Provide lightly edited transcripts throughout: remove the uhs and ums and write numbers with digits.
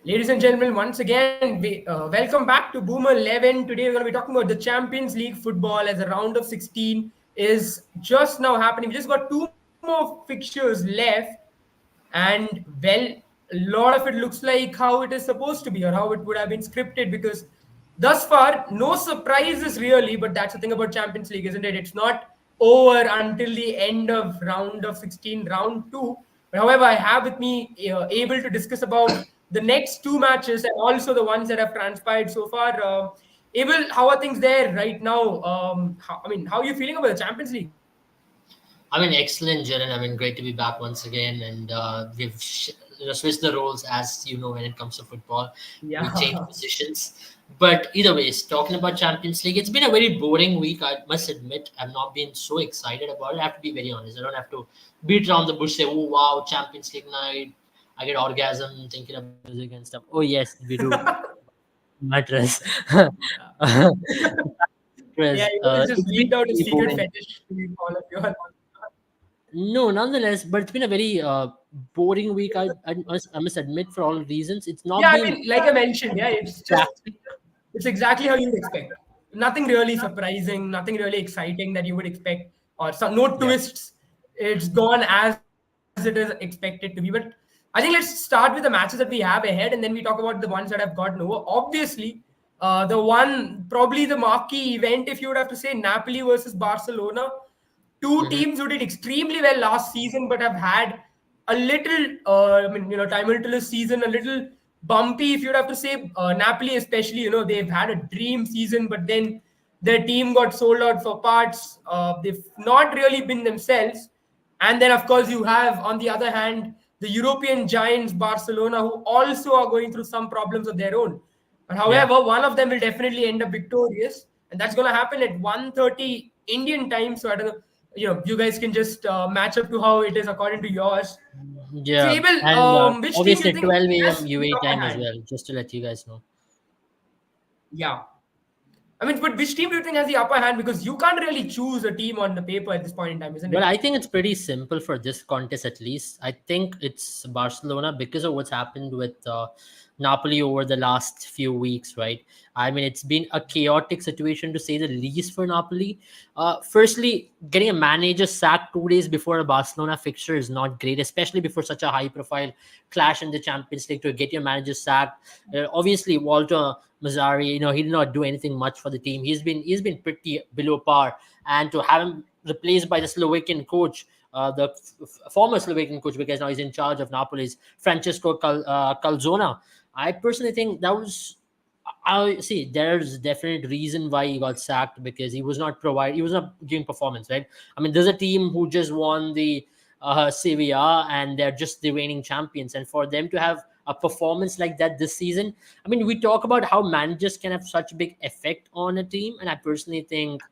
Ladies and gentlemen, once again, welcome back to Boomer 11. Today we're going to be talking about the Champions League football as the round of 16 is just now happening. We just got two more fixtures left, and well, a lot of it looks like how it is supposed to be or how it would have been scripted because thus far, no surprises really, but that's the thing about Champions League, isn't it? It's not over until the end of round of 16, round two. But however, I have with me able to discuss about the next two matches and also the ones that have transpired so far. Abel, how are things there right now? How are you feeling about the Champions League? Excellent, Jaren. Great to be back once again, and we've switched the roles as you know when it comes to football. We change Yeah. positions, but either ways, talking about Champions League, it's been a very boring week. I must admit, I've not been so excited about it. I have to be very honest. I don't have to beat around the bush, say, "Oh wow, Champions League night." I get orgasm thinking about music and stuff. Oh yes, we do. Mattress. Yeah, Mattress. you just It's been leaked out a very secret boring. fetish to all of you. No, nonetheless, but it's been a very boring week. I must admit, for all reasons, it's not Yeah, I been mean, like I mentioned, yeah, drastic. it's exactly how you'd expect. Nothing really surprising, nothing really exciting that you would expect, or some no Yeah, twists. It's gone as it is expected to be. But I think let's start with the matches that we have ahead, and then we talk about the ones that have gotten over. Obviously, the one probably the marquee event, if you would have to say, Napoli versus Barcelona. Two hmm teams who did extremely well last season, but have had a little, tumultuous season, a little bumpy, if you'd have to say. Napoli, especially, they've had a dream season, but then their team got sold out for parts. They've not really been themselves. And then, of course, you have, on the other hand, the European giants, Barcelona, who also are going through some problems of their own. But yeah. however, one of them will definitely end up victorious, and that's going to happen at 1:30 Indian time. So I don't know, you guys can just match up to how it is according to yours. So Yeah, Abel, and which team do obviously you at think 12 a.m. has the UAE upper time as hand? well, just to let you guys know. Yeah. I mean, but which team do you think has the upper hand? Because you can't really choose a team on the paper at this point in time, isn't Well, it? I think it's pretty simple for this contest at least. I think it's Barcelona because of what's happened with Napoli over the last few weeks, right? It's been a chaotic situation to say the least for Napoli. Firstly, getting a manager sacked 2 days before a Barcelona fixture is not great, especially before such a high profile clash in the Champions League to get your manager sacked. Obviously, Walter Mazzari, he did not do anything much for the team. He's been pretty below par, and to have him replaced by the Slovakian coach, the former Slovakian coach, because now he's in charge of Napoli's Francesco Calzona. I personally think that was. I see. There's definite reason why he got sacked because he was not giving performance, right? There's a team who just won the Sevilla and they're just the reigning champions, and for them to have a performance like that this season, we talk about how managers can have such big effect on a team, and I personally think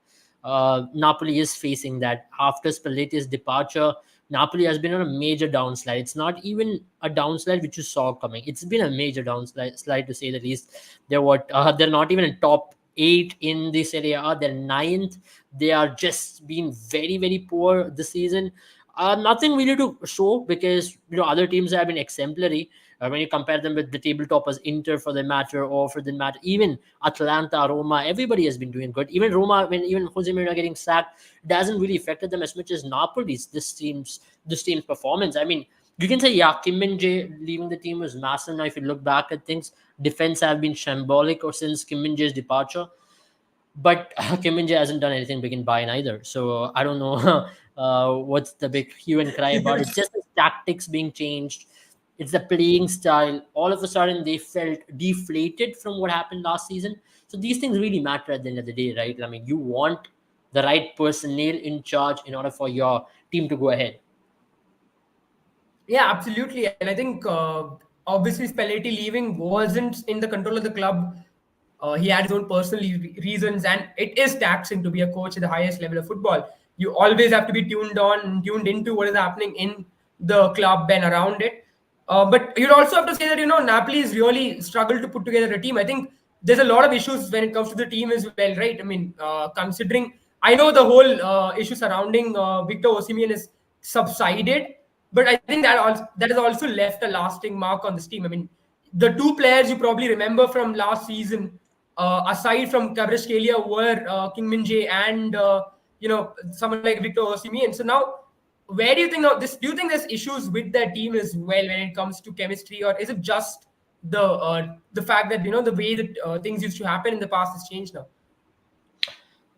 Napoli is facing that. After Spalletti's departure, Napoli has been on a major downslide. It's not even a downslide which you saw coming. It's been a major downslide to say the least. They're not even in top eight in this area. They're ninth. They are just being very very poor this season. Nothing really to show because other teams have been exemplary. When you compare them with the table toppers, Inter for the matter, or for the matter, even Atlanta, Roma, everybody has been doing good. Even Roma, when even Jose Mourinho getting sacked, doesn't really affected them as much as Napoli's this team's performance. You can say Kim Min Jae leaving the team was massive. Now, if you look back at things, defense have been shambolic or since Kim Min Jae's departure. But Kim Min Jae hasn't done anything big in Bayern either. So I don't know what's the big hue and cry about. It's just the tactics being changed. It's the playing style. All of a sudden, they felt deflated from what happened last season. So these things really matter at the end of the day, right? You want the right personnel in charge in order for your team to go ahead. Yeah, absolutely. And I think obviously Spalletti leaving wasn't in the control of the club. He had his own personal reasons, and it is taxing to be a coach at the highest level of football. You always have to be tuned on and tuned into what is happening in the club and around it. But you'd also have to say that Napoli's really struggled to put together a team. I think there's a lot of issues when it comes to the team as well, right? I mean, considering I know the whole issue surrounding Victor Osimhen is subsided, but I think that has also left a lasting mark on this team. I mean, the two players you probably remember from last season, aside from Kvaratskhelia, were King Min Jae and someone like Victor Osimhen. So now, where do you think now this? Do you think there's issues with their team as well when it comes to chemistry, or is it just the fact that the way that things used to happen in the past has changed now?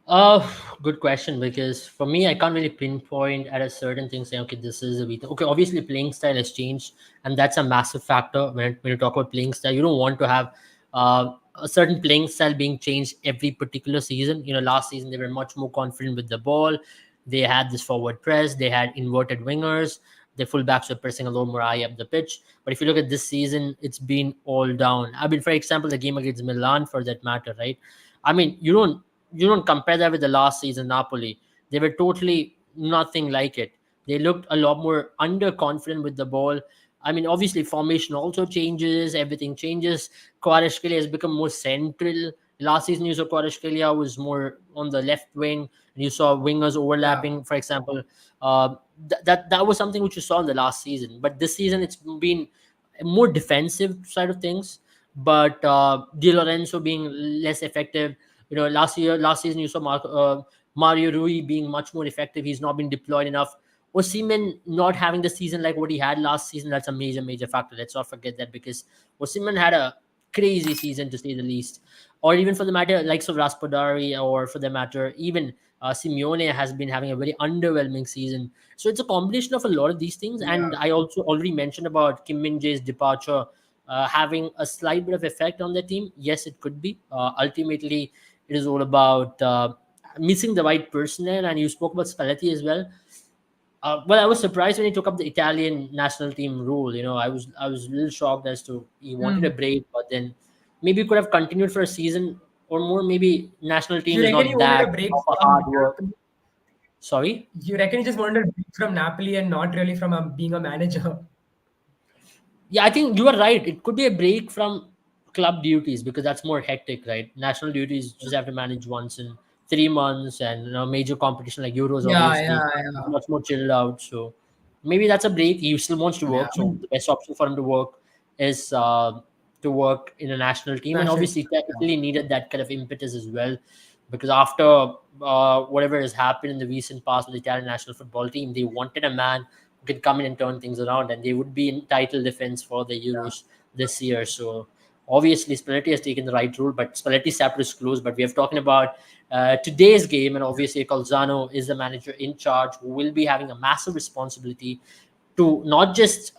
Uh, Good question, because for me, I can't really pinpoint at a certain thing saying, okay, this is a weakness. Okay, obviously playing style has changed, and that's a massive factor when you talk about playing style. You don't want to have a certain playing style being changed every particular season. Last season they were much more confident with the ball. They had this forward press. They had inverted wingers. The fullbacks were pressing a little more high up the pitch. But if you look at this season, it's been all down. I mean, for example, the game against Milan, for that matter, right? I mean, you don't compare that with the last season Napoli. They were totally nothing like it. They looked a lot more underconfident with the ball. I mean, obviously formation also changes, everything changes. Kvaratskhelia has become more central. Last season you saw Kvaratskhelia was more on the left wing, and you saw wingers Yeah, overlapping, for example. Uh, that was something which you saw in the last season. But this season it's been a more defensive side of things. But Di Lorenzo being less effective. Last season you saw Mario Rui being much more effective. He's not been deployed enough. Osimhen not having the season like what he had last season, that's a major, major factor. Let's not forget that, because Osimhen had a crazy season to say the least. Or even for the matter, likes of Raspadori, or for the matter, even Simeone has been having a very underwhelming season. So it's a combination of a lot of these things. And yeah. I also already mentioned about Kim Min Jae's departure having a slight bit of effect on the team. Yes, it could be. Ultimately, it is all about missing the right personnel. And you spoke about Spalletti as well. Well, I was surprised when he took up the Italian national team role. I was a little shocked as to he wanted a Hmm. break, but then maybe he could have continued for a season or more. Maybe national team You is reckon he not wanted that a break of a from hard work. Napoli? Sorry. You reckon he just wanted a break from Napoli and not really from being a manager? Yeah, I think you are right. It could be a break from club duties, because that's more hectic, right? National duties just have to manage once in 3 months, and major competition like Euros Yeah, obviously yeah, is yeah, much more chilled out. So maybe that's a break. He still wants to yeah. work, I so mean, the best option for him to work is to work in a national team, and national. obviously Yeah. technically needed that kind of impetus as well, because after whatever has happened in the recent past with the Italian national football team, they wanted a man who could come in and turn things around, and they would be in title defense for the Euros this year. So obviously Spalletti has taken the right rule, but Spalletti's chapter is closed. But we have talking about today's game, and obviously Colzano is the manager in charge, who will be having a massive responsibility to not just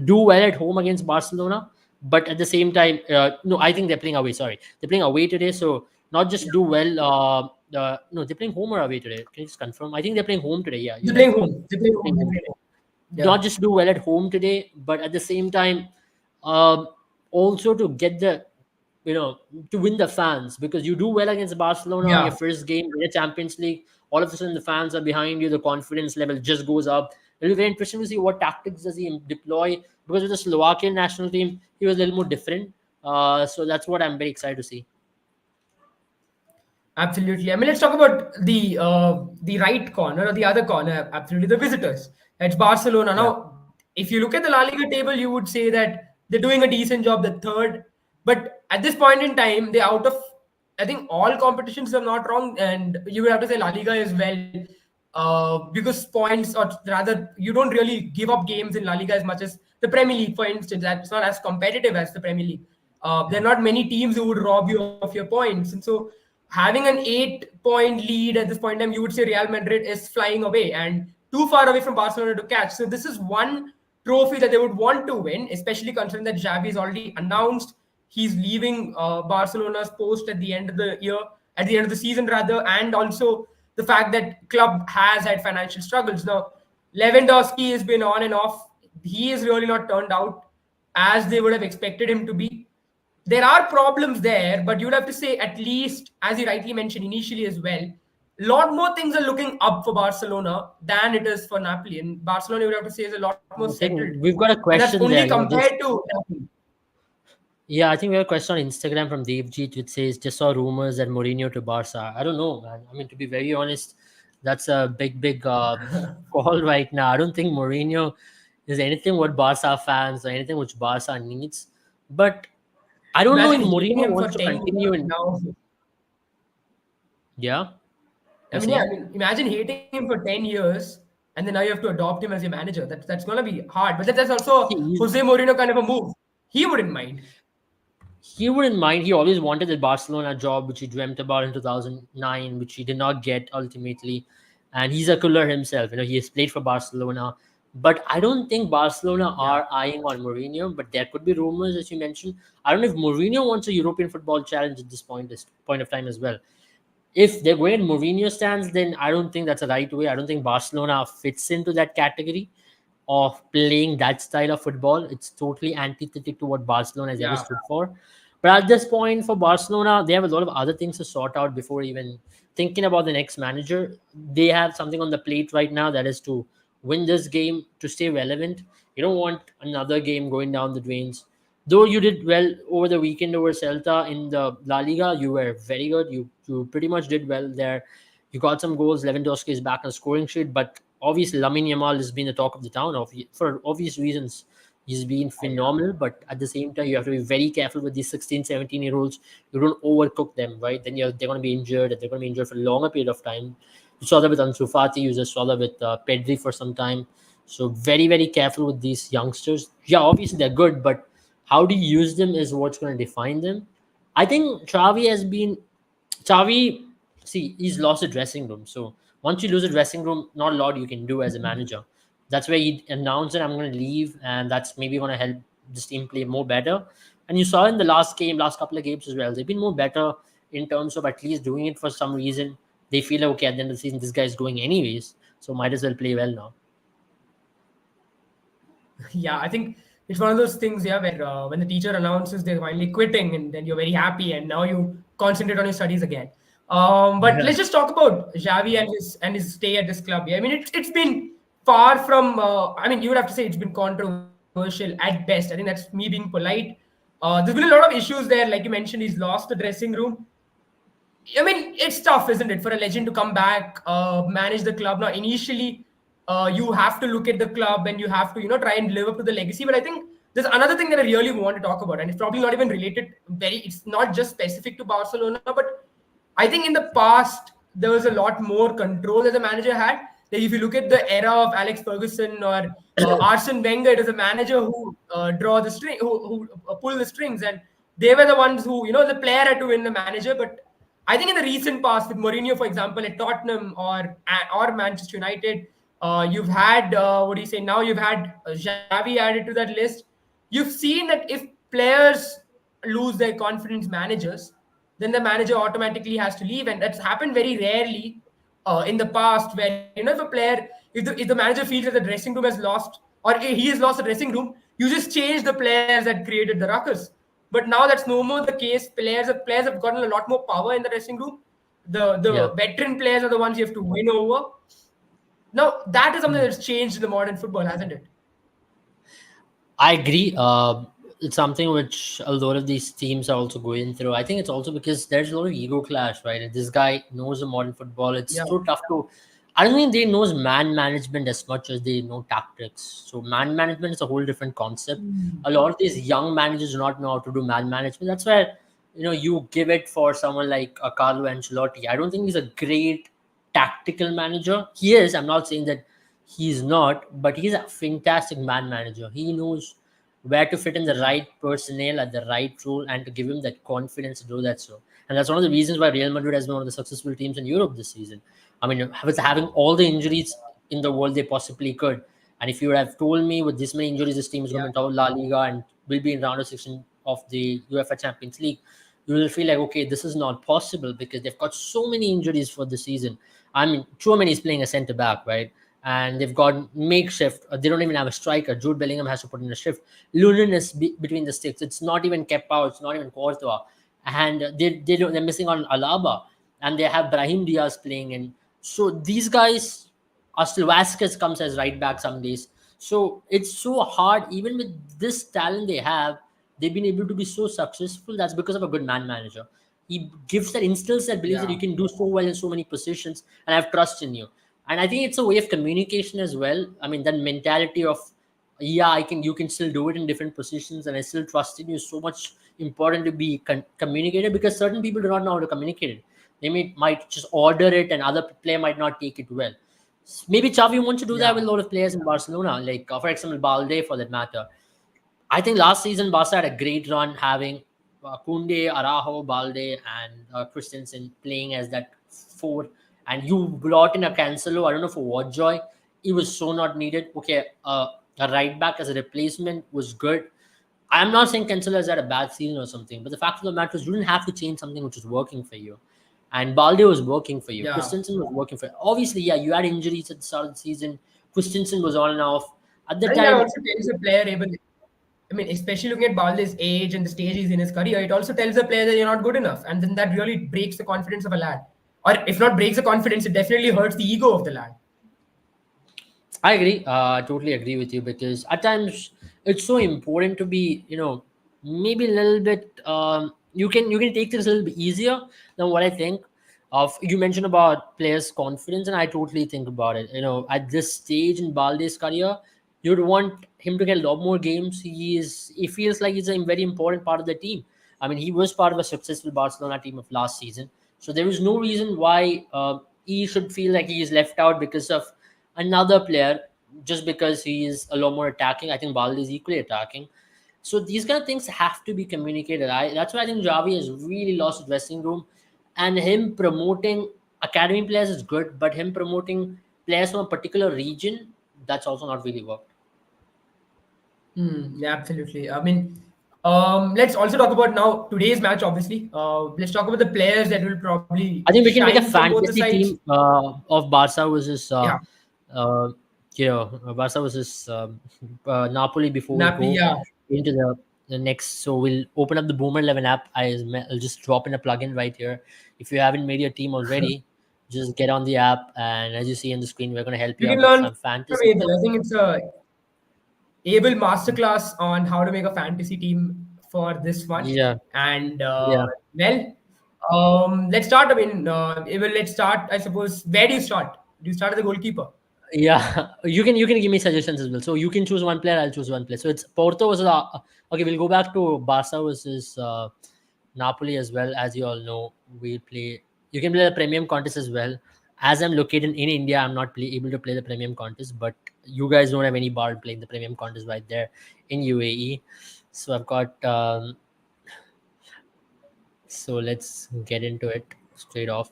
do well at home against Barcelona, but at the same time, no, I think they're playing away. Sorry, they're playing away today, so not just do well. No, they're playing home or away today. Can you just confirm? I think they're playing home today. Yeah, you're They're right. playing home. They're playing They're home. playing They're home playing today. home. Yeah. Not just do well at home today, but at the same time, um, also to get the you know to win the fans, because you do well against Barcelona on your Yeah. first game in the Champions League. All of a sudden, the fans are behind you. The confidence level just goes up. It'll be very interesting to see what tactics does he deploy, because with the Slovakian national team, he was a little more different. So that's what I'm very excited to see. Absolutely. I mean, let's talk about the right corner or the other corner. Absolutely, the visitors. It's Barcelona. Yeah. Now, if you look at the La Liga table, you would say that they're doing a decent job. The third, but at this point in time, they're out of. I think all competitions, if I'm not wrong, and you would have to say La Liga as well, because points, or rather, you don't really give up games in La Liga as much as the Premier League, for instance. That's not as competitive as the Premier League. There are not many teams who would rob you of your points, and so having an 8 point lead at this point in time, you would say Real Madrid is flying away and too far away from Barcelona to catch. So this is one trophy that they would want to win, especially considering that Xavi has already announced he's leaving Barcelona's post at the end of the year, at the end of the season rather, and also the fact that club has had financial struggles. Now, Lewandowski has been on and off. He has really not turned out as they would have expected him to be. There are problems there, but you'd have to say, at least, as you rightly mentioned initially as well, a lot more things are looking up for Barcelona than it is for Napoli. And Barcelona, you would have to say, is a lot more I settled. think we've got a And that's question only there. compared Just to Napoli. yeah, I think we have a question on Instagram from Devjeet, which says, just saw rumors that Mourinho to Barca. I don't know, man. I mean, to be very honest, that's a big, big call right now. I don't think Mourinho is anything what Barca fans or anything which Barca needs. But I don't know if Imagine Mourinho hating him wants for to 10 continue years in. now. Yeah, I you're mean, yeah, saying? I mean, imagine hating him for 10 years and then now you have to adopt him as your manager. That's going to be hard. But that's See, also he's Jose Mourinho kind of a move. He wouldn't mind. he wouldn't mind. He always wanted the Barcelona job, which he dreamt about in 2009, which he did not get ultimately. And he's a killer himself. He has played for Barcelona. But I don't think Barcelona Yeah. are eyeing on Mourinho. But there could be rumors, as you mentioned. I don't know if Mourinho wants a European football challenge at this point of time as well. If they're going at Mourinho stands, then I don't think that's the right way. I don't think Barcelona fits into that category of playing that style of football. It's totally antithetic to what Barcelona has ever Yeah. stood for. But at this point, for Barcelona, they have a lot of other things to sort out before even thinking about the next manager. They have something on the plate right now, that is to win this game to stay relevant. You don't want another game going down the drains. Though you did well over the weekend over Celta in the La Liga, you were very good. You pretty much did well there. You got some goals. Lewandowski is back on the scoring sheet, but obviously Lamine Yamal has been the talk of the town for obvious reasons. He's been Yeah. phenomenal, but at the same time, you have to be very careful with these 16, 17-year-olds. You don't overcook them, right? Then they're going to be injured, and they're going to be injured for a longer period of time. You saw that with Ansu Fati, you just saw that with Pedri for some time. So very, very careful with these youngsters. Yeah, obviously they're good, but how do you use them is what's going to define them. I think Xavi, see, he's lost a dressing room. So once you lose a dressing room, not a lot you can do as a manager. That's where he announced that I'm going to leave, and that's maybe going to help this team play more better. And you saw in the last couple of games as well, they've been more better in terms of at least doing it for some reason. They feel like, okay, at the end of the season, this guy's going anyways, so might as well play well now. Yeah, I think it's one of those things, yeah, where when the teacher announces they're finally quitting, and then you're very happy, and now you concentrate on your studies again. But let's just talk about Xavi and his stay at this club. Yeah, I mean it's been far from. I mean, you would have to say it's been controversial at best. I think that's me being polite. There's been a lot of issues there, like you mentioned. He's lost the dressing room. I mean, it's tough, isn't it, for a legend to come back, manage the club. Now, initially, you have to look at the club and you have to, try and live up to the legacy. But I think there's another thing that I really want to talk about, and it's probably not even related. It's not just specific to Barcelona, but I think in the past there was a lot more control that the manager had. Like if you look at the era of Alex Ferguson or Arsene Wenger, it was a manager who draw the string, who pull the strings, and they were the ones who, the player had to win the manager. But I think in the recent past, with Mourinho, for example, at Tottenham or Manchester United, you've had what do you say? Now you've had Xavi added to that list. You've seen that if players lose their confidence, managers, then the manager automatically has to leave, and that's happened very rarely in the past. Where if a player, if the manager feels that the dressing room has lost or he has lost the dressing room, you just change the players that created the ruckus. But now that's no more the case. Players have gotten a lot more power in the dressing room. Yeah. The veteran players are the ones you have to win over. Now that is something that's changed in the modern football, hasn't it? I agree. It's something which a lot of these teams are also going through. I think it's also because there's a lot of ego clash, right? And this guy knows the modern football. It's Yeah. so tough to. I don't think they knows man management as much as they know tactics. So man management is a whole different concept. A lot of these young managers do not know how to do man management. That's why you give it for someone like Carlo Ancelotti. I don't think he's a great tactical manager. He is. I'm not saying that he's not, but he's a fantastic man manager. He knows where to fit in the right personnel at the right role and to give him that confidence to do that. So, and that's one of the reasons why Real Madrid has been one of the successful teams in Europe this season. I mean, with having all the injuries in the world they possibly could. And if you would have told me with this many injuries, this team is going Yeah. to top La Liga and will be in round of 16 of the UEFA Champions League, you will feel like, okay, this is not possible because they've got so many injuries for the season. I mean, Chouameni is playing a centre back, right? And they've got makeshift. They don't even have a striker. Jude Bellingham has to put in a shift. Lunin is between the sticks. It's not even Kepa. It's not even Courtois. And they're missing on Alaba. And they have Brahim Diaz playing in. So these guys, still Vasquez comes as right back some days. So it's so hard. Even with this talent they have, they've been able to be so successful. That's because of a good man manager. He gives that instills that believes that Yeah. you can do so well in so many positions, and I have trust in you. And I think it's a way of communication as well. I mean, that mentality of yeah, I can, you can still do it in different positions, and I still trust in you. So much important to be communicated, because certain people do not know how to communicate it. They might just order it, and other player might not take it well. Maybe Xavi wants to do that with a Yeah, lot of players in Barcelona, like for example Balde for that matter. I think last season Barca had a great run, having Kunde, Araujo, Balde, and Christensen playing as that four. And you brought in a Cancelo. I don't know for what joy. It was so not needed. Okay, a right back as a replacement was good. I'm not saying Cancelo has had a bad season or something, but the fact of the matter is you didn't have to change something which was working for you. And Balde was working for you. yeah. Christensen was working for you. Obviously, yeah, you had injuries at the start of the season. Christensen was on and off. At the I think that time, also tells a player able. I mean, especially looking at Balde's age and the stage he's in his career, it also tells a player that you're not good enough, and then that really breaks the confidence of a lad. Or if not breaks the confidence, it definitely hurts the ego of the lad. I agree. I totally agree with you, because at times it's so important to be, maybe a little bit. You can take this a little bit easier than what I think. Of you mentioned about players' confidence, and I totally think about it. At this stage in Balde's career, you'd want him to get a lot more games. He feels like he's a very important part of the team. I mean, he was part of a successful Barcelona team of last season, so there is no reason why he should feel like he is left out because of another player, just because he is a lot more attacking. I think Balde is equally attacking. So these kind of things have to be communicated. That's why I think Javi has really lost the dressing room, and him promoting academy players is good, but him promoting players from a particular region, that's also not really worked. Yeah, absolutely. I mean, let's also talk about now today's match. Obviously, let's talk about the players that will probably I think we can make a shine from both the fantasy sides. team of Barca versus Yeah, Barca versus Napoli before we Napoli. go Yeah, into the next. So we'll open up the Boomer 11 app. I'll just drop in a plugin right here. If you haven't made your team already, just get on the app, and as you see on the screen, we're going to help you you can out with learn some from fantasy. Abel. I think it's a able masterclass on how to make a fantasy team for this one. Yeah, And yeah. well, let's start. I mean, Abel, let's start. I suppose. Where do you start? Do you start as a goalkeeper? Yeah, you can give me suggestions as well. So you can choose one player, I'll choose one player. So it's Porto versus okay. We'll go back to Barca versus Napoli as well. As you all know, we'll play. You can play the premium contest as well. As I'm located in India, I'm not able to play the premium contest, but you guys don't have any bar playing the premium contest right there in UAE. So I've got. So let's get into it straight off.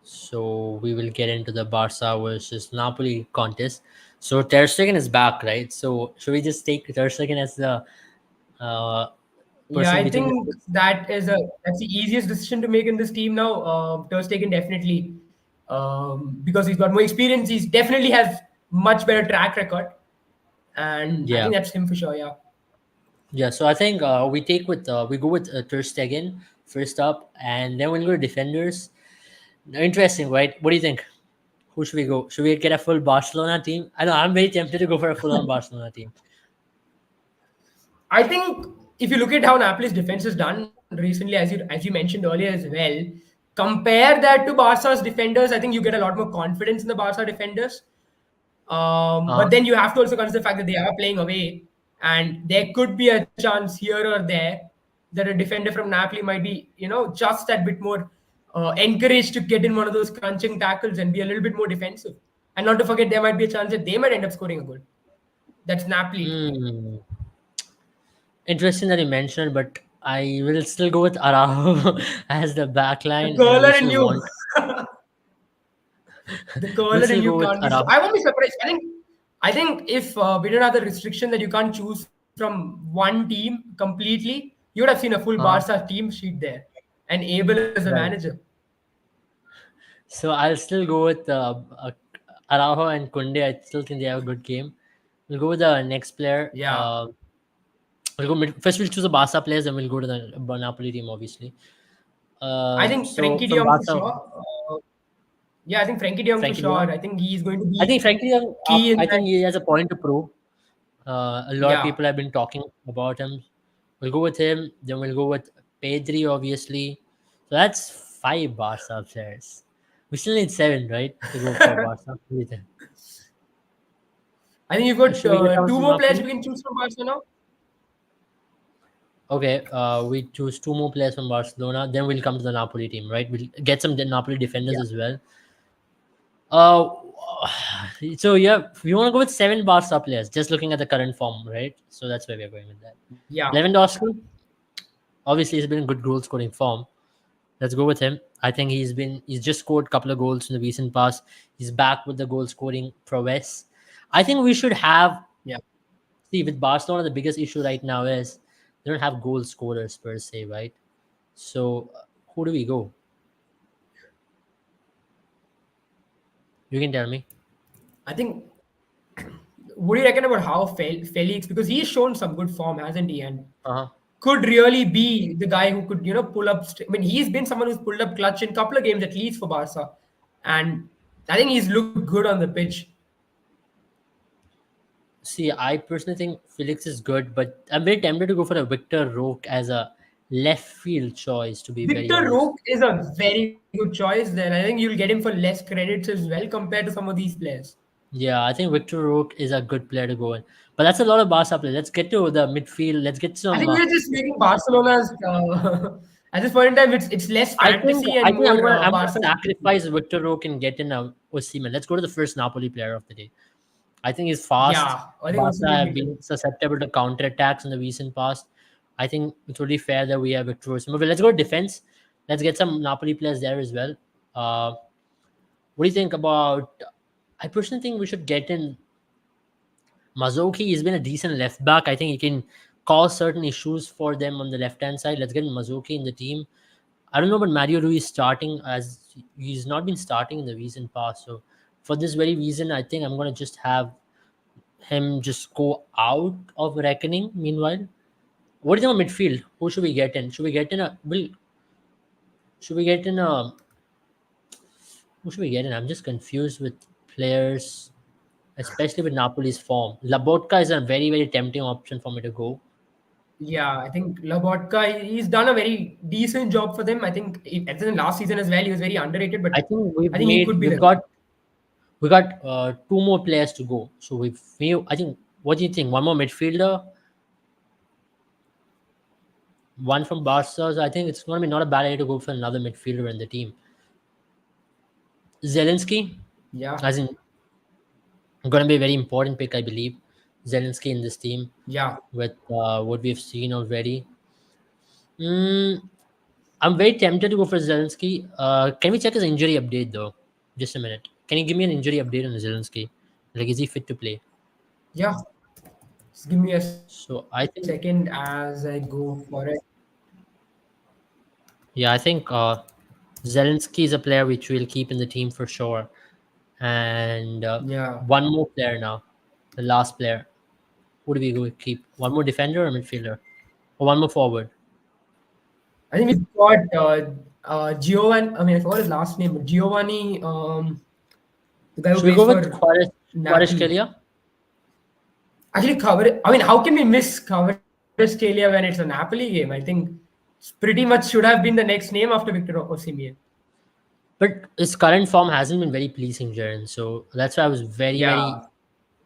So we will get into the Barca versus Napoli contest. So Ter Stegen is back, right? So should we just take Ter Stegen as the uh, Yeah, person I between the think six? that's the easiest decision to make in this team now. Ter Stegen definitely, because he's got more experience. He's definitely has much better track record, and I Yeah, think that's him for sure. Yeah, yeah. So I think we go with Ter Stegen first up, and then we'll go to defenders. Interesting, right? What do you think? Who should we go? Should we get a full Barcelona team? I know I'm very tempted to go for a full-on Barcelona team. I think if you look at how Napoli's defense has done recently, as you mentioned earlier as well, compare that to Barca's defenders. I think you get a lot more confidence in the Barca defenders. But Uh, then you have to also consider the fact that they are playing away, and there could be a chance here or there that a defender from Napoli might be, just that bit more encouraged to get in one of those crunching tackles and be a little bit more defensive. And not to forget, there might be a chance that they might end up scoring a goal. That's Napoli. hmm. Interesting that you mentioned, but I will still go with Araujo as the back The line, and curler we in still you, want. the We'll curler in still you go with can't be. Araujo. I won't be surprised. I think if we didn't have the restriction that you can't choose from one team completely, you would have seen a full Uh, Barca team sheet there, and Abel as a right. manager. So I'll still go with Araujo and Kunde. I still think they have a good game. We'll go with the next player. Yeah, First, we'll choose the Barca players, then we'll go to the Napoli team, obviously. I think So Frankie De from Jong for Barca, sure. Yeah, I think Frankie De Jong for Frankie de sure. Jong. I think he's going to I be think Frankie de Jong, key in I that. think he has a point to prove. A lot of Yeah, people have been talking about him. We'll go with him. Then we'll go with Pedri, obviously. So that's five Barca players. We still need seven, right, to go for Barca. What do you think? I think you've got Should we get down two to more players Napoli? we can choose from Barcelona. Okay, we choose two more players from Barcelona. Then we'll come to the Napoli team, right? We'll get some Napoli defenders Yeah, as well. Uh, so yeah, we want to go with seven Barca players. Just looking at the current form, right? So that's where we're going with that. yeah, Lewandowski, obviously, he's been in good goal scoring form. Let's go with him. I think he's just scored a couple of goals in the recent past. He's back with the goal scoring prowess. I think we should have yeah. see with Barcelona the biggest issue right now is they don't have goal scorers per se, right? So who do we go? You can tell me. I think. What do you reckon about how Felix? Because he's shown some good form, hasn't he? And Uh-huh. could really be the guy who could, pull up. I mean, he's been someone who's pulled up clutch in a couple of games at least for Barca, and I think he's looked good on the pitch. See, I personally think Felix is good, but I'm very tempted to go for a Victor Roque as a left field choice. To be very Victor honest. Roque is a very good choice. Then I think you'll get him for less credits as well compared to some of these players. Yeah, I think Victor Roque is a good player to go in. But that's a lot of Barca players. Let's get to the midfield. Let's get I some. think we're just making Barcelona's at this point in time. It's less fantasy I and think more I'm gonna Barca. sacrifice Victor Roque and get in a Osimhen. Let's go to the first Napoli player of the day. I think he's fast. Yeah, I think Barca also will have be good. been susceptible to counter attacks in the recent past. I think it's really fair that we have Victor Osimhen. But let's go defense. Let's get some Napoli players there as well. Uh, what do you think about? I personally think we should get in Mazzocchi. He's been a decent left back. I think he can cause certain issues for them on the left hand side. Let's get Mazzocchi in the team. I don't know about Mario Rui starting as he's not been starting in the recent past. So for this very reason, I think I'm gonna just have him just go out of reckoning. Meanwhile, what do you think of midfield? Who should we get in? Should we get in a will? Should we get in a? Who should we get in? I'm just confused with players, especially with Napoli's form. Labotka is a very tempting option for me to go. Yeah, I think Labotka, he's done a very decent job for them. I think as in last season as well, he was very underrated, but I think I think he could be the guy. we got two more players to go. So I think what do you think? One more midfielder, one from Barca. So I think it's going to be not a bad idea to go for another midfielder in the team. Zelensky, Yeah, as in, going to be a very important pick, I believe. Zelensky in this team yeah. with what we've seen already. Mm, I'm very tempted to go for Zelensky. Can we check his injury update though? Just a minute. Can you give me an injury update on Zelensky? Like, is he fit to play? Yeah. Just give me a So second I think, as I go for it. yeah, I think Zelensky is a player which we'll keep in the team for sure. And Yeah. one more player now, the last player. Who do we go keep? One more defender or midfielder? Or one more forward? I think we've got Giovanni. I mean, I forgot his last name, but Giovanni, the guy who Should we plays go with for Napoli. Kvaratskhelia? Actually, cover. I mean, how can we miss Kvaratskhelia when it's a Napoli game? I think pretty much should have been the next name after Victor Osimhen. But his current form hasn't been very pleasing, Jaren. So that's why I was very, Yeah.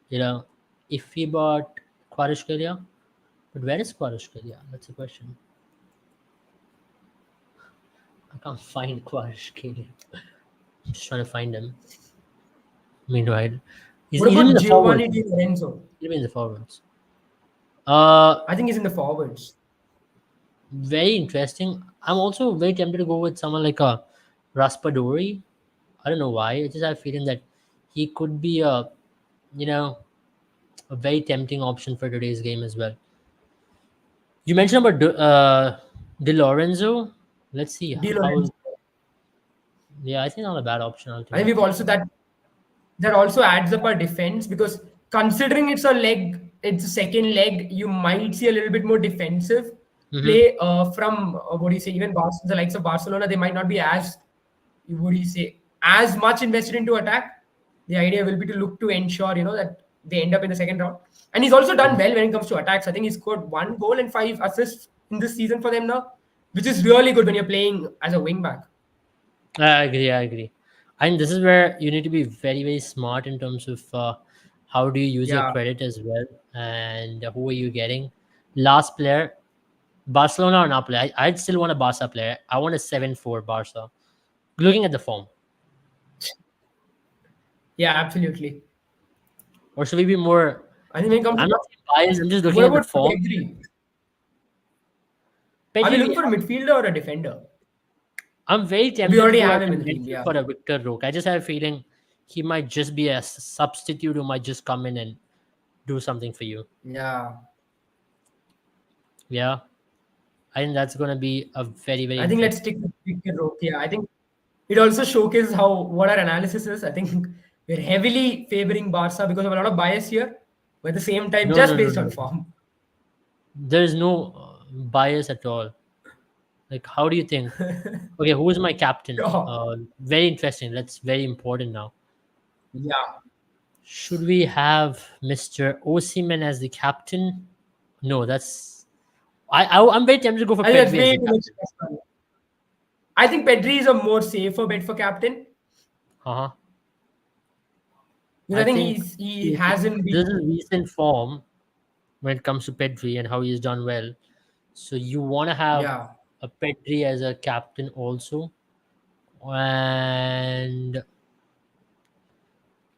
you know, iffy about Kvaratskhelia. But where is Kvaratskhelia? That's the question. I can't find Kvaratskhelia. I'm just trying to find him. Meanwhile, What he's in about the forwards. Giovanni Di Lorenzo? He's in the forwards. Uh, I think he's in the forwards. very interesting. I'm also very tempted to go with someone like a Raspadori. I don't know why. I just have a feeling that he could be you know, a very tempting option for today's game as well. You mentioned about De Lorenzo. Let's see Di how. Lorenzo. Yeah, I think not a bad option I think we've ultimately. also that also adds up our defense because considering it's a leg, it's a second leg, you might see a little bit more defensive Mm-hmm. play from what do you say, even the likes of Barcelona, they might not be as what do you say as much invested into attack. The idea will be to look to ensure that they end up in the second round. And he's also done well when it comes to attacks. I think he scored 1 goal and 5 assists in this season for them now, which is really good when you're playing as a wing back. I agree. I agree. And this is where you need to be very smart in terms of How do you use your Yeah. credit as well? And who are you getting? Last player, Barcelona or Napoli? I'd still want a Barca player. I want a 7-4 Barca. Looking at the form. Yeah, absolutely. Or should we be more? I think when it comes to I'm not saying biased. I'm just what looking at the about form. Pedri? Are we Pedri, looking for a midfielder or a defender? I'm very We tempted to already go, as have him I in the team. mentioned, Yeah. for a Victor Roque. I just have a feeling he might just be a substitute who might just come in and do something for you. Yeah. Yeah, I think that's going to be a very, very I think let's interesting. stick with Victor Roque. Yeah. I think it also showcases how what our analysis is. I think we're heavily favoring Barca because of a lot of bias here, but at the same time, No, just no, no, based no, on no. form. There's no bias at all. Like, how do you think? Okay, who is my captain? Sure. Very interesting. That's very important now. Yeah. Should we have Mr. Osimhen as the captain? No, that's. I'm very tempted to go for I think that's Pedri as way the too much captain. stress on him. I think Pedri is a more safer bet for captain Uh-huh. because I I think think he if hasn't this been. is recent form when it comes to Pedri and how he's done well. So you want to have Yeah. a Pedri as a captain also, and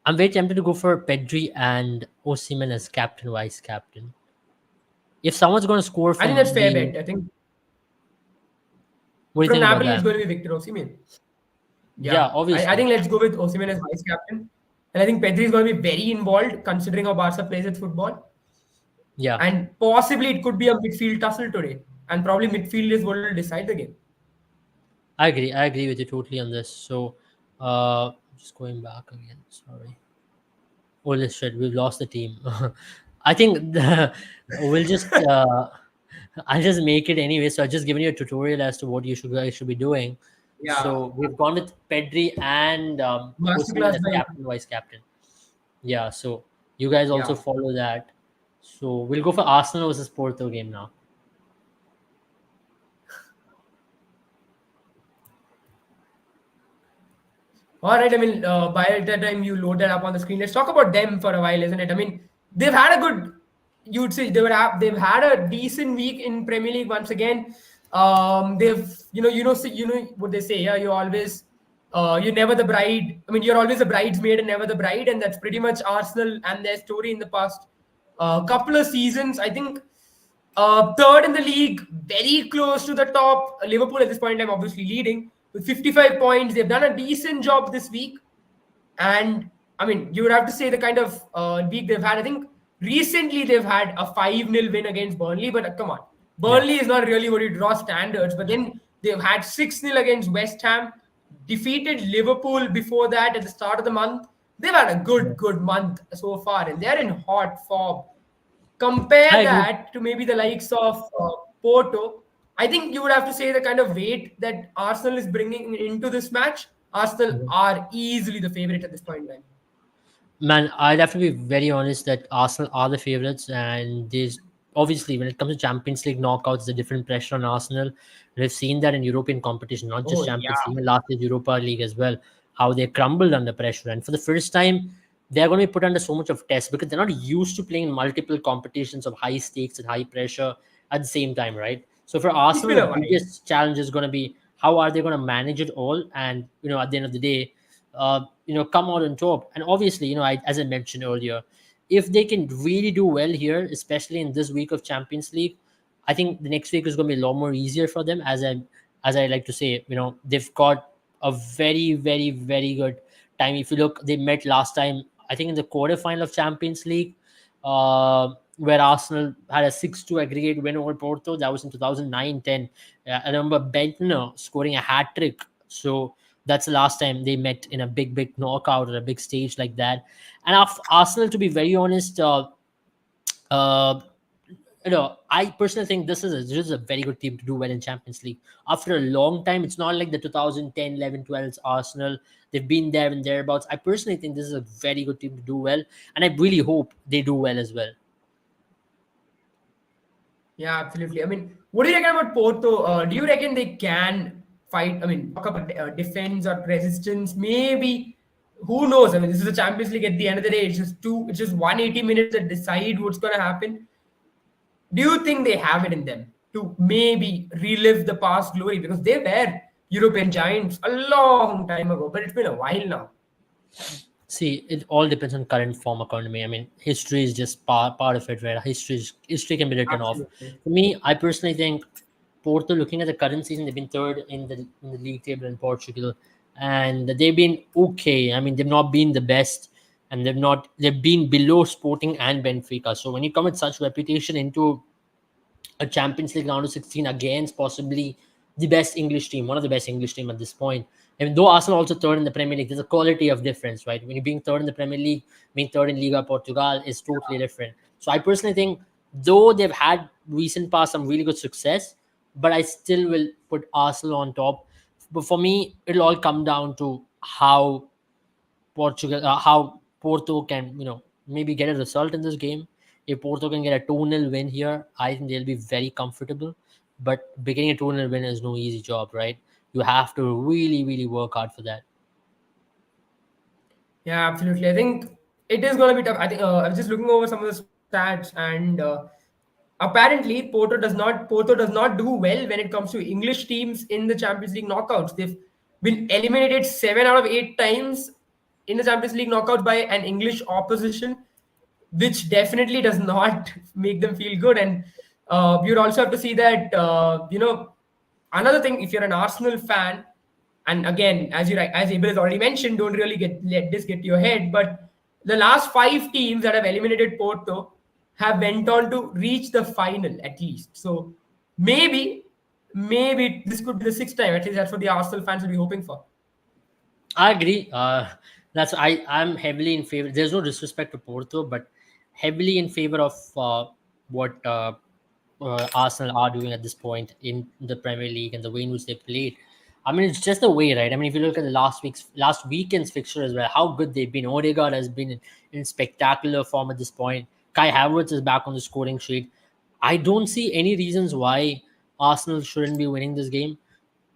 I'm very tempted to go for Pedri and Osimhen as captain, vice captain. If someone's going to score I think that's from fair the, bet. I think what do you from think about Napoli that? is going to be Victor Osimhen. Yeah, Yeah, I obviously. think let's go with Osimhen as vice captain. And I think Pedri is going to be very involved considering how Barca plays at football. Yeah, And possibly it could be a midfield tussle today. And probably midfield is what will decide the game. I agree. I agree with you totally on this. So, just going back again. Sorry. Holy shit, we've lost the team. I think we'll just I'll just make it anyway. So I've just given you a tutorial as to what you should guys should be doing. Yeah, So we've gone with Pedri and Osimhen masterclass as by. captain, vice captain. Yeah. So you guys also Yeah. follow that. So we'll go for Arsenal versus Porto game now. All right. I mean, by the time you load that up on the screen, let's talk about them for a while, isn't it? I mean, they've had a good. You'd say they've had a decent week in Premier League once again. They've you know what they say. Yeah, you always you're never the bride. I mean, you're always a bridesmaid and never the bride, and that's pretty much Arsenal and their story in the past couple of seasons. I think third in the league, very close to the top. Liverpool at this point in time, obviously leading with 55 points. They've done a decent job this week. And I mean, you would have to say the kind of week they've had. I think recently they've had a 5-0 win against Burnley, but come on. Yeah. Burnley is not really what you draw standards. But then they've had 6-0 against West Ham, defeated Liverpool before that at the start of the month. They've had a Yeah. good month so far, and they're in hot form. Compare I agree. that to maybe the likes of Porto. I think you would have to say the kind of weight that Arsenal is bringing into this match. Arsenal Mhm. are easily the favorite at this point in time. Man, I'd have to be very honest that Arsenal are the favourites, and there's obviously when it comes to Champions League knockouts, there's a different pressure on Arsenal. We've seen that in European competition, not just Oh Champions yeah, League, even last year's Europa League as well, how they crumbled under pressure. And for the first time, they're going to be put under so much of test because they're not used to playing multiple competitions of high stakes and high pressure at the same time, right? So for it's Arsenal, been a the while. biggest challenge is going to be how are they going to manage it all, and at the end of the day, come out on top. And obviously, as I mentioned earlier, if they can really do well here, especially in this week of Champions League, I think the next week is going to be a lot more easier for them. As I like to say, they've got a very, very, very good time. If you look, they met last time, I think in the quarterfinal of Champions League, where Arsenal had a 6-2 aggregate win over Porto. That was in 2009-10. I remember Bentner scoring a hat trick. So that's the last time they met in a big, big knockout or a big stage like that. And Arsenal, to be very honest, uh, I personally think this is a very good team to do well in Champions League. After a long time, it's not like the 2010, 11, 12 Arsenal. They've been there and thereabouts. I personally think this is a very good team to do well, and I really hope they do well as well. Yeah, absolutely. I mean, what do you reckon about Porto? Do you reckon they can fight? I mean, talk about defense or resistance. Maybe who knows? I mean, this is the Champions League. At the end of the day, it's just 180 minutes that decide what's going to happen. Do you think they have it in them to maybe relive the past glory? Because they were European giants a long time ago, but it's been a while now. See, it all depends on current form economy. I mean, history is just part of it, right? History can be written off. Absolutely. For me, I personally think Porto, looking at the current season, they've been third in the league table in Portugal, and they've been okay. I mean, they've not been the best, and they've been below Sporting and Benfica. So when you come with such reputation into a Champions League round of 16 against possibly the best English team, one of the best English team at this point. And though Arsenal also third in the Premier League, there's a quality of difference, right? When you're being third in the Premier League, being third in Liga Portugal is totally different. So I personally think, though they've had recent past some really good success, but I still will put Arsenal on top. But for me, it'll all come down to how Porto can, maybe get a result in this game. If Porto can get a 2-0 win here, I think they'll be very comfortable. But getting a 2-0 win is no easy job, right? You have to really, really work hard for that. Yeah, absolutely. I think it is going to be tough. I think I was just looking over some of the stats, and apparently Porto does not do well when it comes to English teams in the Champions League knockouts. They've been eliminated 7 out of 8 times in the Champions League knockouts by an English opposition, which definitely does not make them feel good. And you'd also have to see that another thing, if you're an Arsenal fan, and again, as Abel has already mentioned, don't really let this get to your head. But the last 5 teams that have eliminated Porto have went on to reach the final at least. So maybe, maybe this could be the sixth time. At least that's what the Arsenal fans will be hoping for. I agree. I'm heavily in favor. There's no disrespect to Porto, but heavily in favor of what Arsenal are doing at this point in the Premier League and the way in which they played. I mean, it's just the way, right? I mean, if you look at the last weekend's fixture as well, how good they've been. Odegaard has been in spectacular form at this point. Kai Havertz is back on the scoring sheet. I don't see any reasons why Arsenal shouldn't be winning this game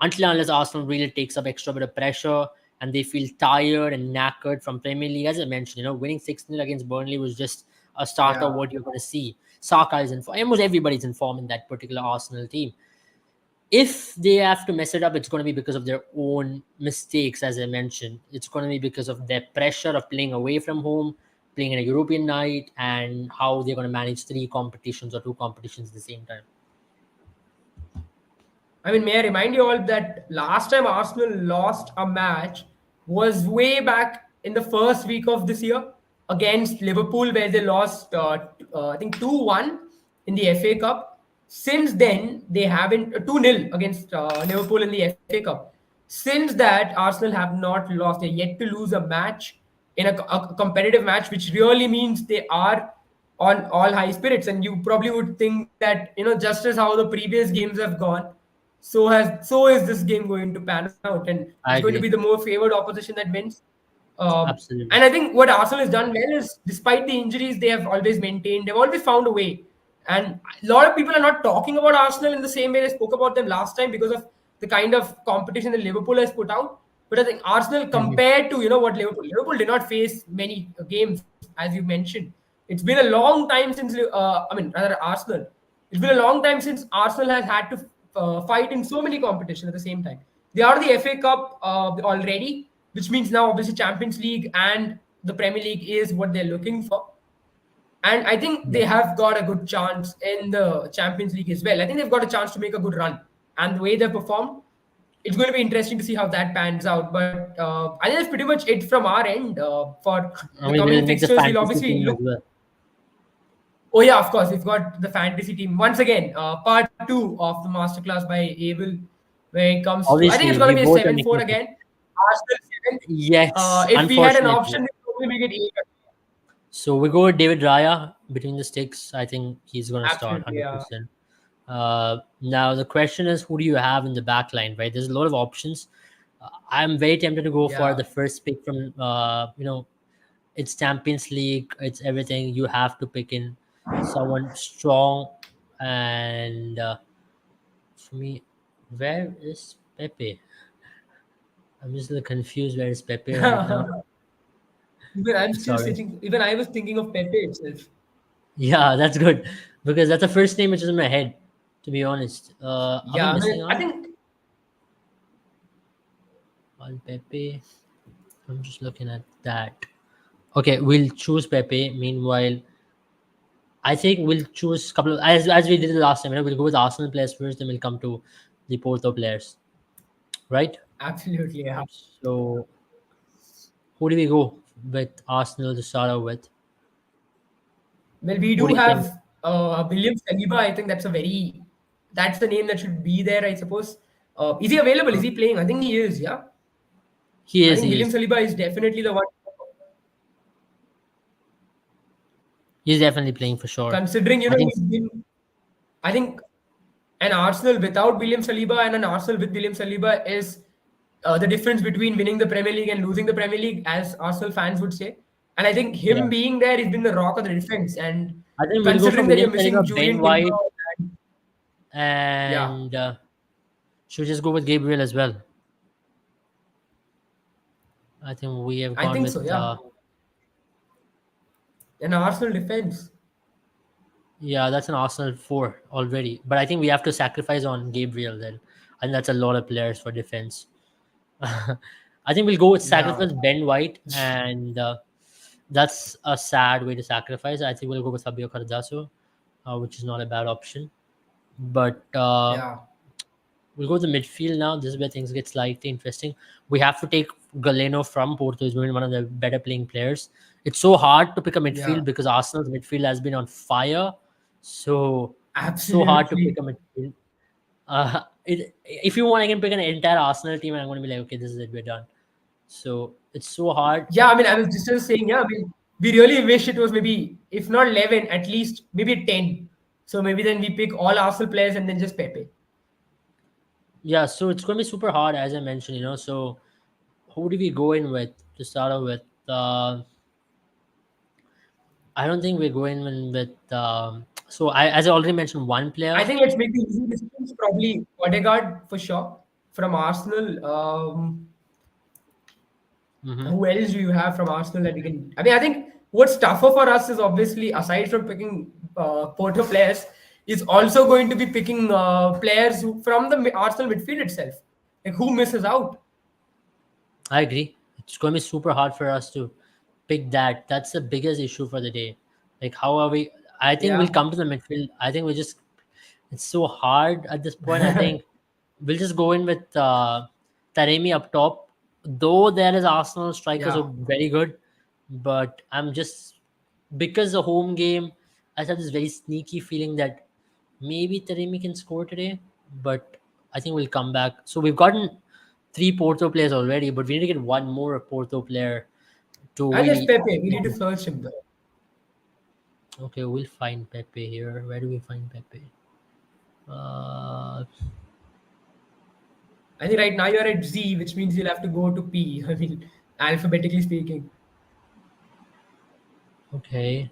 until unless Arsenal really takes up extra bit of pressure and they feel tired and knackered from Premier League. As I mentioned, winning 6-0 against Burnley was just a start of Yeah. what you're going to see. Saka is in form. Almost everybody's in form in that particular Arsenal team. If they have to mess it up, it's going to be because of their own mistakes, as I mentioned. It's going to be because of their pressure of playing away from home, playing in a European night, and how they're going to manage 3 competitions or 2 competitions at the same time. I mean, may I remind you all that last time Arsenal lost a match was way back in the first week of this year against Liverpool, where they lost, I think, 2-1 in the FA Cup. Since then, they haven't 2-0 against Liverpool in the FA Cup. Since that, Arsenal have not lost. They're yet to lose a match in a competitive match, which really means they are on all high spirits. And you probably would think that, just as how the previous games have gone, so is this game going to pan out, and it's I going to be the agree. more favored opposition that wins. And Absolutely. I think what Arsenal has done well is, despite the injuries, they have always maintained. They've always found a way. And a lot of people are not talking about Arsenal in the same way they spoke about them last time because of the kind of competition that Liverpool has put out. But I think Arsenal, Mhm. compared to what Liverpool did not face many games, as you mentioned. It's been a long time since I mean, rather, Arsenal. It's been a long time since Arsenal has had to fight in so many competitions at the same time. They are the FA Cup already, which means now obviously Champions League and the Premier League is what they're looking for. And I think Yeah. they have got a good chance in the Champions League as well. I think they've got a chance to make a good run. And the way they've performed, it's going to be interesting to see how that pans out. But I think that's pretty much it from our end for I the mean, coming we'll make the fixtures. We'll fantasy obviously team as look. well. Oh yeah, of course. We've got the fantasy team once again. Part two of the masterclass by Abel, where it comes to. I think it's Obviously, going to we be a both are 7-4 making. again. Arsenal 7. Yes, If we had an unfortunately. option, we'd probably make it 8. So we go with David Raya between the sticks. I think he's going to start Absolutely, yeah. 100%. Now the question is, who do you have in the back line? Right, there's a lot of options. I'm very tempted to go for the Yeah. first pick from it's Champions League. It's everything. You have to pick in someone strong, and for me, where is Pepe? I'm just a little confused. Where is Pepe right now? Even I'm still Sorry. sitting. Even I was thinking of Pepe itself. Yeah, that's good because that's the first name which is in my head. To be honest, are we Yeah, I missing mean, I out think on Pepe? I'm just looking at that. Okay, we'll choose Pepe. Meanwhile, I think we'll choose a couple of as we did the last time. We'll go with Arsenal players first, then we'll come to the Porto players, right? absolutely. Yeah. So who do we go with Arsenal to start out with? Well, we Who do do you think? have William Saliba. I think that's the name that should be there. I suppose. Is he available? Is Uh, he playing? I think he is. Yeah. he I is. think He William is. Saliba is definitely the one. He's definitely playing for sure. Considering I think. he's been. I think an Arsenal without William Saliba and an Arsenal with William Saliba is the difference between winning the Premier League and losing the Premier League, as Arsenal fans would say. And I think Yeah. him being there, he's been the rock of the defense. And I think we'll go for considering that William you're Saliba, missing Ben Julian Timber, White, and yeah, and should we just go with Gabriel as well? I think we have I gone think with so. Yeah, an Arsenal defense. yeah, that's an Arsenal four already. But I think we have to sacrifice on Gabriel then, and that's a lot of players for defense. I think we'll go with Yeah, sacrifice Ben White, and that's a sad way to sacrifice. I think we'll go with Fabio Cardoso, which is not a bad option. But yeah, we'll go to midfield now. This is where things get slightly interesting. We have to take Galeno from Porto. He's been one of the better playing players. It's so hard to pick a yeah, midfield because Arsenal's midfield has been on fire. So hard to pick absolutely. a midfield. If you want, I can pick an entire Arsenal team, and I'm going to be like, okay, this is it, we're done. So it's so hard. Yeah, I mean, I was just saying, yeah, we really wish it was maybe, if not 11, at least maybe 10. So maybe then we pick all Arsenal players and then just Pepe. Yeah, so it's going to be super hard, as I mentioned. So who do we go in with to start off with? I don't think we're going in with. So as I already mentioned, one I player. think let's make the easy decisions. Probably Odegaard for sure from Arsenal. Hmm. Who else do you have from Arsenal that we can? I mean, I think what's tougher for us is obviously, aside from picking Porto players, is also going to be picking players from the Arsenal midfield itself. Like who misses out? I agree. It's going to be super hard for us to pick that. That's the biggest issue for the day. Like, how are we? I think we'll Yeah, come to the midfield. I think we just. It's so hard at this point. I think we'll just go in with Taremi up top. Though there is Arsenal strikers yeah. who are very good, but I'm just because the home game. I have this very sneaky feeling that maybe Taremi can score today, but I think we'll come back. So we've gotten three Porto players already, but we need to get one more Porto player to And there's really. Pepe. We need to search him though. Okay, we'll find Pepe here. Where do we find Pepe? Uh, I think right now you're at Z, which means you'll have to go to P. I mean, alphabetically speaking. okay,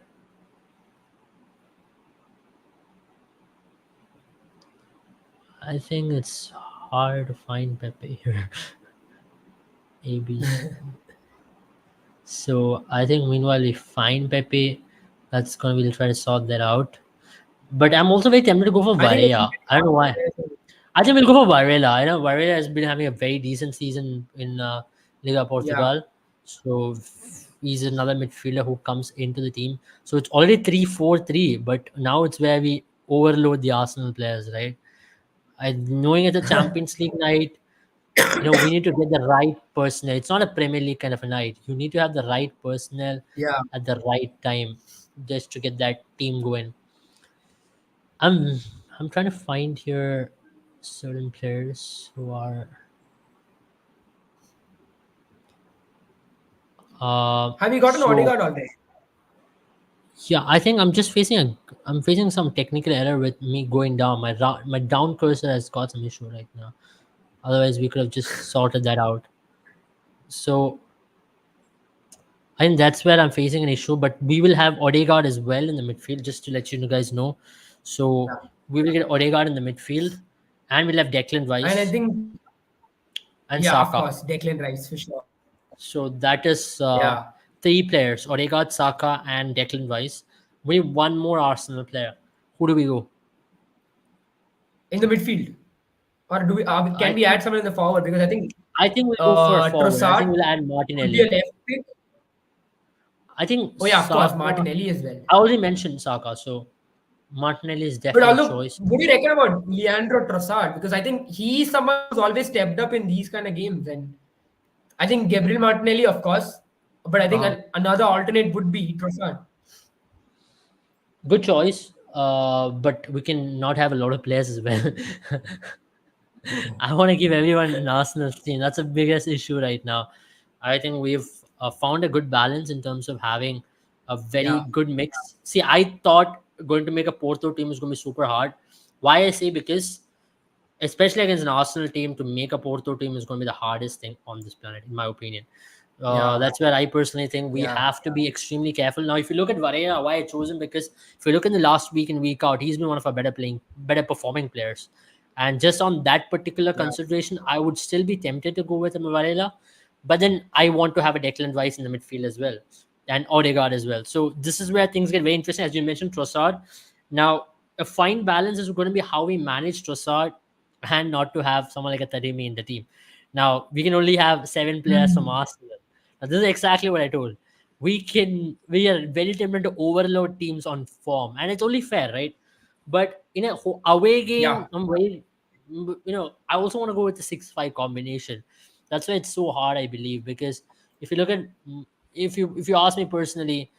I think it's hard to find Pepe here. ABC. So I think meanwhile we find Pepe. That's gonna we'll try to sort that out. But I'm also very tempted to go for I think Varela. I don't know why. I think we'll go for Varela. I know Varela has been having a very decent season in Liga yeah, Portugal. So he's another midfielder who comes into the team. So it's already 3-4-3, but now it's where we overload the Arsenal players, right? Knowing it's a Champions League night, we need to get the right personnel. It's not a Premier League kind of a night. You need to have the right personnel yeah. at the right time just to get that team going. I'm I'm trying to find here certain players who are Have you got an so Odegaard already? yeah, I think I'm facing some technical error with me going down. My down cursor has got some issue right now. Otherwise we could have just sorted that out. So I think that's where I'm facing an issue, but we will have Odegaard as well in the midfield, just to let you guys know. So Yeah. we will get Odegaard in the midfield, and we'll have Declan And I Rice think, and yeah, of Saka. course, Declan Rice for sure. So that is Yeah. three players: Odegaard, Saka, and Declan Rice. We need one more Arsenal player. Who do we go? in the midfield, or do we? I Can we add think someone in the forward? Because I think I think we'll go for a forward. I think Trossard we'll add could be a Martinelli. left pick. I think Oh yeah, of course, Saka. Martinelli as well. I already mentioned Saka, so Martinelli is But definite although, choice. what do you reckon about Leandro Trossard? Because I think he's someone who's always stepped up in these kind of games, and I think Gabriel Martinelli, of course, but I think Uh, another alternate would be Trossard. Good choice. But we can not have a lot of players as well. I want to give everyone an Arsenal team. That's the biggest issue right now. I think we've found a good balance in terms of having a very Yeah, good mix. See, I thought going to make a Porto team is going to be super hard. Why I say, because especially against an Arsenal team, to make a Porto team is going to be the hardest thing on this planet, in my opinion. yeah, That's where I personally think we yeah, have to be extremely careful. Now, if you look at Varela, why I chose him, because if you look in the last week and week out, he's been one of our better performing players. And just on that particular yeah, consideration, I would still be tempted to go with Varela, but then I want to have a Declan Rice in the midfield as well, and Odegaard as well. So this is where things get very interesting, as you mentioned, Trossard. Now, a fine balance is going to be how we manage Trossard and not to have someone like a Taremi in the team. Now, we can only have seven players from mm, Arsenal. Now, this is exactly what I told. We are very tempted to overload teams on form, and it's only fair, right? But in a away yeah, game, I also want to go with the 6-5 combination. That's why it's so hard, I believe, because if you look at if you ask me personally,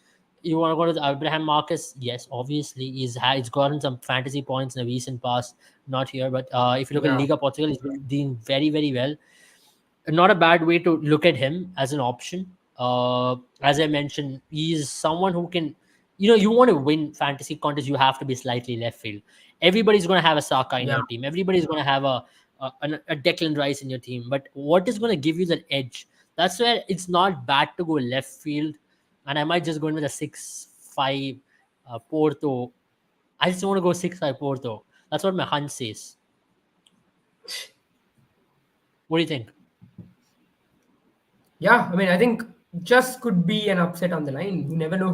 you want to go to the Abraham Marcus? Yes, obviously he's gotten some fantasy points in the recent past. Not here, but if you look at yeah, Liga Portugal, he's been doing very very well. Not a bad way to look at him as an option. As I mentioned, he's someone who can, you want to win fantasy contests, you have to be slightly left field. Everybody's going to have a Saka in yeah. your team. Everybody's going to have a Declan Rice in your team. But what is going to give you that edge? That's where it's not bad to go left field. And I might just go in with a 6-5 Porto. I just want to go 6-5 Porto. That's what my hunch says. What do you think? Yeah, I mean, I think just could be an upset on the line. You never know,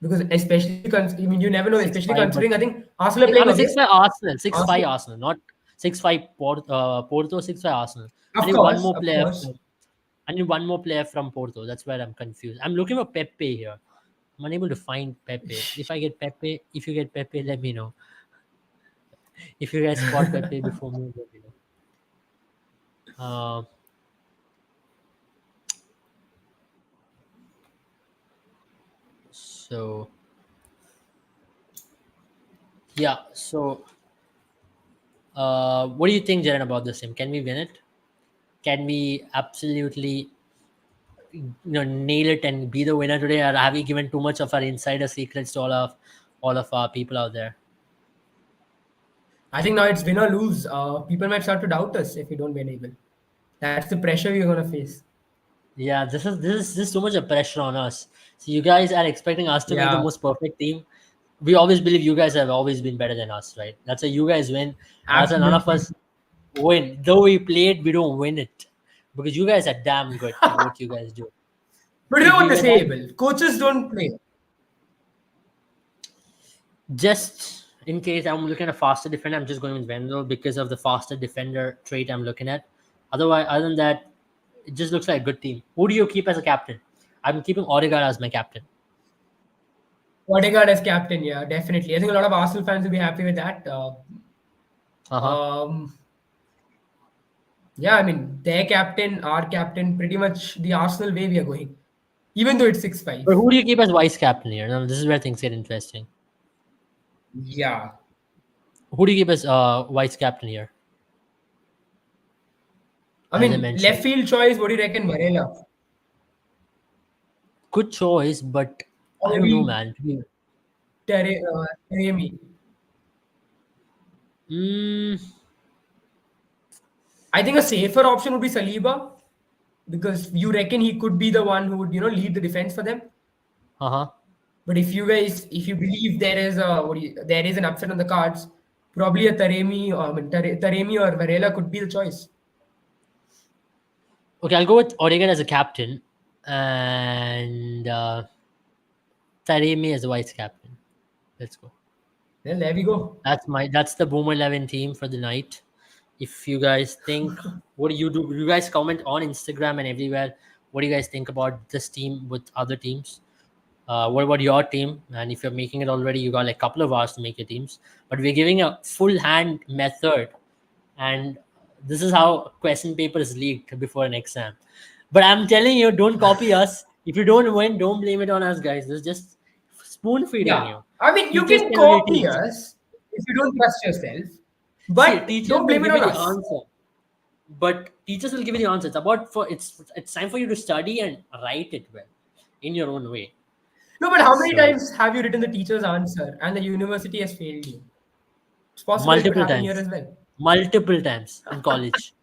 because especially, I mean, you never know, especially 6-5, but considering I think Arsenal are playing I mean, away. 6-5 Arsenal, 6-5 Arsenal, Arsenal, not 6-5 Porto, 6-5 Arsenal. I of need one course, more of player. course. I need one more player from Porto. That's where I'm confused. I'm looking for Pepe here. I'm unable to find Pepe. If I get Pepe, if you get Pepe, let me know. If you guys spot Pepe before me, let me know. So yeah. So what do you think, Jaren, about this team? Can we win it? Can we absolutely nail it and be the winner today, or have we given too much of our insider secrets to all of our people out there? I think now it's win or lose. People might start to doubt us if we don't win even. That's the pressure we're gonna face. Yeah, this is so much of pressure on us. So you guys are expecting us to make the Yeah, most perfect team. We always believe you guys have always been better than us, right? That's why you guys win. That's why none of absolutely. us win. Though we played, we don't win it, because you guys are damn good at what you guys do. But you If know what we they were say, that, Bill? Coaches don't play. just in case I'm looking at a faster defender, I'm just going with Vendel because of the faster defender trait I'm looking at. Otherwise, other than that, it just looks like a good team. Who do you keep as a captain? I'm keeping Odegaard as my captain. Odegaard as captain, yeah, definitely. I think a lot of Arsenal fans will be happy with that. Uh huh. Um, yeah, I mean, their captain, our captain, pretty much the Arsenal way we are going, even though it's 6-5. But who do you keep as vice captain here? Now, this is where things get interesting. Yeah. Who do you keep as vice captain here? I As I mean, mentioned, left field choice, what do you reckon, Varela? good choice, but Or I don't know, maybe man. Taremi. Mm, I think a safer option would be Saliba, because you reckon he could be the one who would, lead the defense for them. uh-huh. But if you believe there is an upset on the cards, probably a Taremi, Taremi or Varela could be the choice. Okay, I'll go with Odegaard as a captain. and Taremi as vice captain. Let's go. Well, there we go. That's the Boomer 11 team for the night. If you guys think, what do you do? You guys comment on Instagram and everywhere. What do you guys think about this team with other teams? What about your team? And if you're making it already, you got like a couple of hours to make your teams. But we're giving a full hand method, and this is how question paper is leaked before an exam. But I'm telling you, don't copy us. If you don't win, don't blame it on us, guys. This is just spoon feeding Yeah. you. I mean, you Teachers can can only copy teach. us if you don't trust yourself, See, but teachers don't will blame it give you on the us. answer, but teachers will give you the answer. It's time for you to study and write it well in your own way. No, but how many So times have you written the teacher's answer and the university has failed you? It's possible it could multiple happen here times, as well. multiple times in college.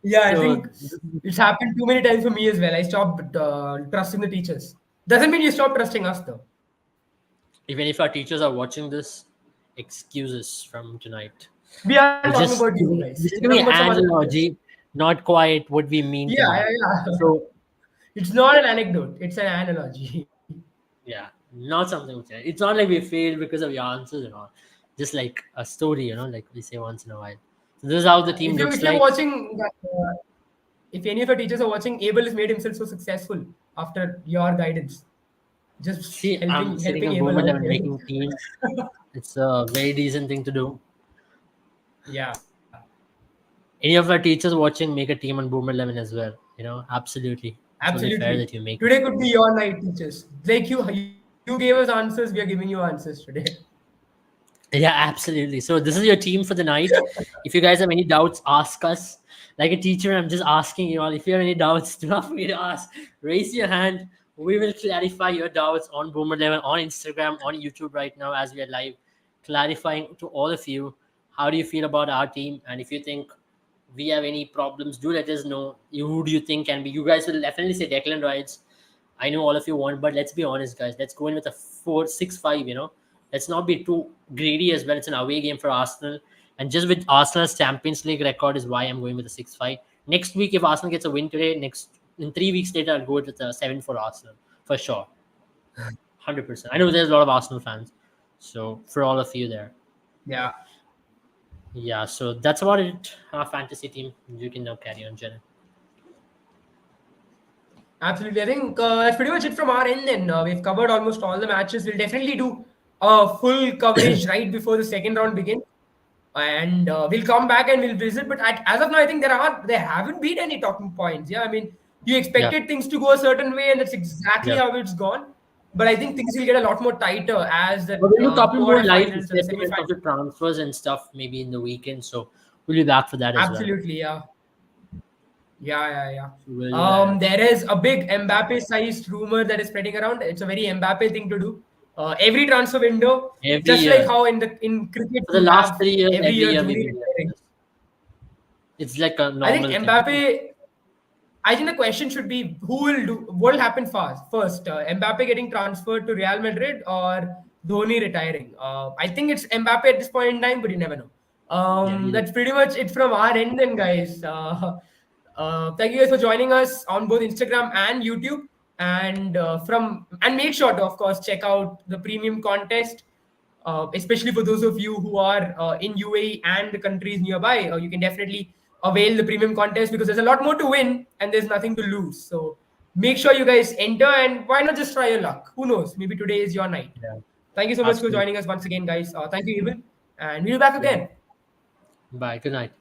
Yeah, I So think it's happened too many times for me as well. I stopped trusting the teachers. Doesn't mean you stop trusting us though. even if our teachers are watching this, excuses from tonight. We aren't We're talking about just you giving, guys. we're We're just talking giving about some other teachers. analogy, not quite what we mean to Yeah, mean. yeah, yeah. So It's not an anecdote. It's an analogy. yeah, not something which it's not like we failed because of your answers and all. Just like a story, like we say once in a while. So this is how the team If looks you're like. watching, if any of your teachers are watching, Abel has made himself so successful after your guidance. Just See, I'm sitting helping on Abel Boomer out 11 here. making teams. It's a very decent thing to do. Yeah, Any of our teachers watching, make a team on Boomer 11 as well. Absolutely. It's only fair absolutely. that you make it. Today could be your night, teachers. Like you gave us answers. We are giving you answers today. Yeah, absolutely. So this is your team for the night. If you guys have any doubts, ask us. Like a teacher, I'm just asking you all. If you have any doubts, do not forget to ask. Raise your hand. We will clarify your doubts on Boomer Level, on Instagram, on YouTube right now as we are live, clarifying to all of you. How do you feel about our team? And if you think we have any problems, do let us know. Who do you think can be? You guys will definitely say Declan Rice. I know all of you want, but let's be honest, guys. Let's go in with a 4-6-5. Let's not be too greedy as well. It's an away game for Arsenal, and just with Arsenal's Champions League record is why I'm going with a 6-5. Next week, if Arsenal gets a win today, next in 3 weeks later, I'll go with a 7 for Arsenal for sure, 100%. I know there's a lot of Arsenal fans, so for all of you there, Yeah, yeah. So that's about it. Our fantasy team. You can now carry on, Jared. absolutely. I think that's pretty much it from our end. Then we've covered almost all the matches. We'll definitely do a full coverage right before the second round begins. And we'll come back and we'll visit. But as of now, I think there haven't been any talking points. Yeah, I mean, you Yeah, expected things to go a certain way, and that's exactly yeah. how it's gone. But I think things will get a lot more tighter as the But we'll do a couple more live quarterfinals and the segments of semifinals. the transfers and stuff maybe in the weekend. So we'll be back for that as well. Absolutely, yeah, yeah, yeah, yeah. So we'll do that. There is a big Mbappe-sized rumor that is spreading around. It's a very Mbappe thing to do. Every transfer window, Every just like year. how in cricket For the you last have 3 years, every every year year we've Dhoni been doing retiring. this. It's like a I think normal thing. Mbappe. I think the question should be who will do what will happen first. Mbappe getting transferred to Real Madrid or Dhoni retiring. I think it's Mbappe at this point in time, but you never know. Yeah, That's pretty much it from our end, then, guys. Thank you guys for joining us on both Instagram and YouTube, and make sure to, of course, check out the premium contest. Especially for those of you who are in UAE and the countries nearby, you can definitely avail the premium contest because there's a lot more to win and there's nothing to lose. So make sure you guys enter, and why not just try your luck? Who knows? Maybe today is your night. yeah, Thank you so much for absolutely. joining us once again, guys. Thank you, Eben. And we'll be back Yeah. again. Bye. Good night.